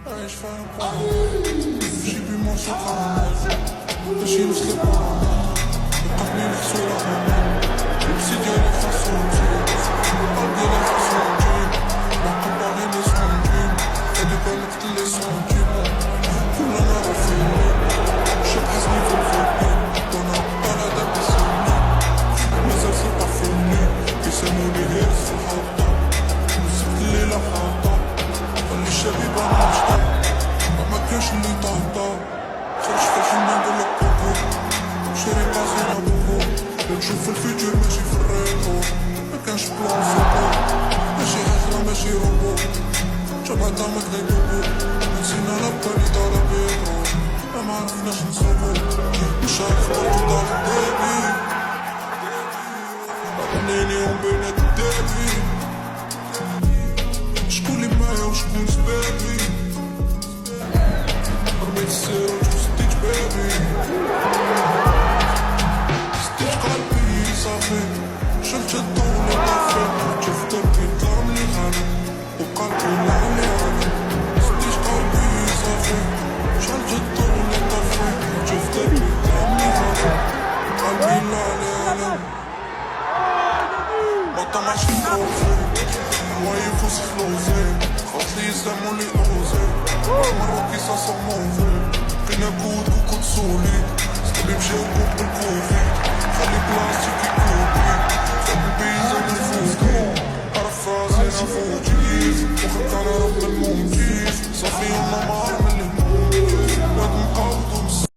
عايش فاهم جيبي موسيقى كرامات ماشي نسلك كرامات وقفني الحصولة كرامات لبسي ديالي خاصو نجيب القلب ديالي خاصو نجيب معقب باغي لي سونجيب هادي بالك تلي سونجيب كلنا رافيني شاب حزني في الفيلم وانا طالع داك السنين مازال سيبا فيني يسموني غير الصحابة مسكت الليلة حاطة خلي الشبيبة ناشطة مكانش اللي طاطا خرج في الحمام نقولك بوبو شاري قصيرة بوبو نشوف الفيتشر ماشي في الريترو مكانش بلان فوقو ماشي هزرة ماشي روبو جابها دامك غير بوبو نسينا لبالي دارا بيترو ما عرفناش نصوبو مش عارف برضو دار الدابي عطنيني يوم بين الدابي شكون لي معايا وشكون سبابي رميت السيرة وشديت بابي سديت قلبي صافي شلت الضو لي طافي شفت دربي ضرب لي غالي وقلبي لعلي غالي سديت قلبي صافي شلت الضو لي طافي شفت دربي ضرب لي غالي قلبي لعلي غالي ما طمعش في تروفي واقف وسط فلوسي خاطلي يزعمو لي اوزي مرة كيسا صموفي كنا كود وكود سولي صحابي مشاو